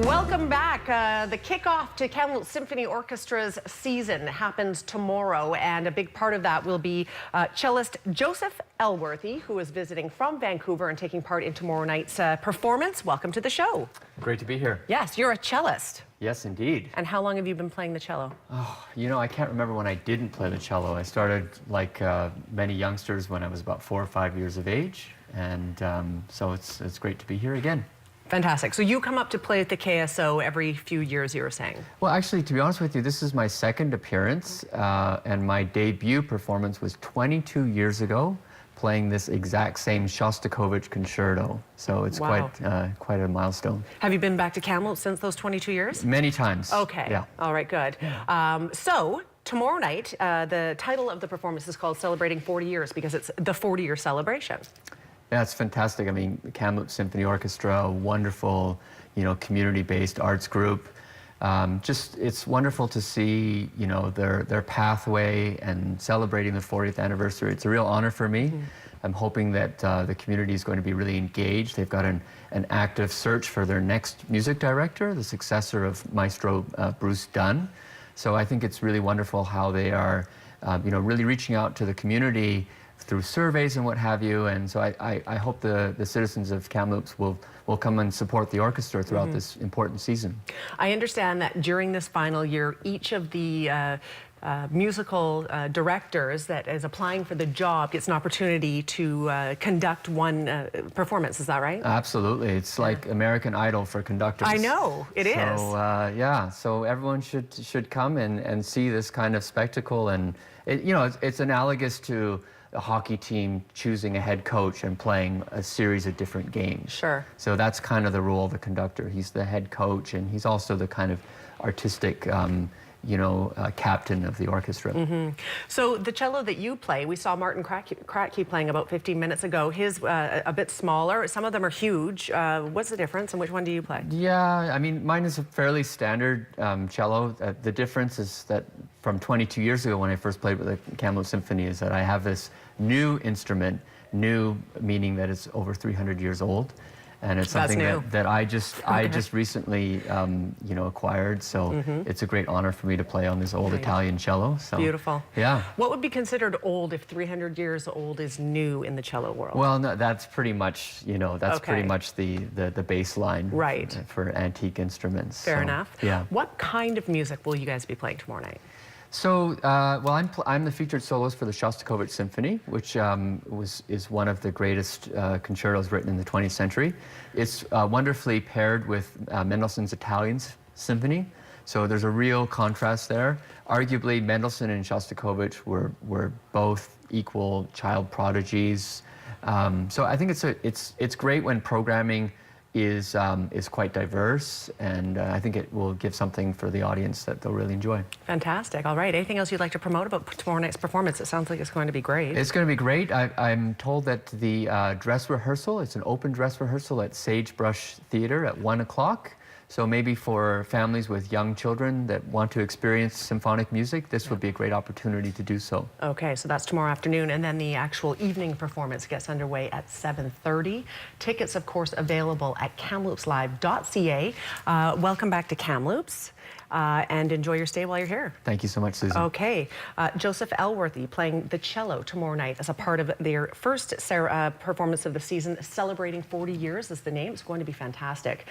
Welcome back. The kickoff to Kamloops Symphony Orchestra's season happens tomorrow, and a big part of that will be cellist Joseph Elworthy, who is visiting from Vancouver and taking part in tomorrow night's performance. Welcome to the show. Great to be here. Yes, you're a cellist. Yes, indeed. And how long have you been playing the cello? Oh, you know, I can't remember when I didn't play the cello. I started, like many youngsters, when I was about 4 or 5 years of age, and so it's great to be here again. Fantastic. So you come up to play at the KSO every few years, you were saying? Well, actually, to be honest with you, this is my second appearance, and my debut performance was 22 years ago, playing this exact same Shostakovich concerto. So it's Wow. quite a milestone. Have you been back to Kamloops since those 22 years? Many times. Okay. Yeah. All right, good. So tomorrow night, the title of the performance is called Celebrating 40 Years because it's the 40-year celebration. Yeah, it's fantastic. I mean, Kamloops Symphony Orchestra, a wonderful, community-based arts group. It's wonderful to see, their pathway and celebrating the 40th anniversary. It's a real honor for me. Mm-hmm. I'm hoping that the community is going to be really engaged. They've got an active search for their next music director, the successor of Maestro Bruce Dunn. So I think it's really wonderful how they are, really reaching out to the community through surveys and what have you, and so I hope the citizens of Kamloops will come and support the orchestra throughout this important season. I understand that during this final year, each of the musical directors that is applying for the job gets an opportunity to conduct one performance. Is that right? Absolutely. It's like American Idol for conductors. I know, it is. Yeah, so everyone should come and see this kind of spectacle, and it's analogous to a hockey team choosing a head coach and playing a series of different games. Sure. So that's kind of the role of the conductor. He's the head coach, and he's also the kind of artistic, captain of the orchestra. Mm-hmm. So the cello that you play, we saw Martin Kratky playing about 15 minutes ago. His a bit smaller. Some of them are huge. What's the difference, and which one do you play? Yeah, I mean, mine is a fairly standard cello. The difference is that from 22 years ago when I first played with the Kamloops Symphony is that I have this new instrument, new meaning that it's over 300 years old. And it's something that I just recently, acquired. So it's a great honor for me to play on this old Italian cello. So, beautiful. Yeah. What would be considered old if 300 years old is new in the cello world? Well, no, that's pretty much, pretty much the baseline for antique instruments. Fair enough. Yeah. What kind of music will you guys be playing tomorrow night? So, I'm the featured soloist for the Shostakovich Symphony, which is one of the greatest concertos written in the 20th century. It's wonderfully paired with Mendelssohn's Italian Symphony, so there's a real contrast there. Arguably, Mendelssohn and Shostakovich were both equal child prodigies. So I think it's great when programming is quite diverse, and I think it will give something for the audience that they'll really enjoy. Fantastic. All right. Anything else you'd like to promote about tomorrow night's performance? It sounds like it's going to be great. It's going to be great. I'm told that the dress rehearsal, it's an open dress rehearsal at Sagebrush Theatre at 1 o'clock. So maybe for families with young children that want to experience symphonic music, this would be a great opportunity to do so. Okay, so that's tomorrow afternoon, and then the actual evening performance gets underway at 7:30. Tickets, of course, available at kamloopslive.ca. Welcome back to Kamloops. And enjoy your stay while you're here. Thank you so much, Susan. Okay. Joseph Elworthy playing the cello tomorrow night as a part of their first performance of the season. Celebrating 40 years is the name. It's going to be fantastic.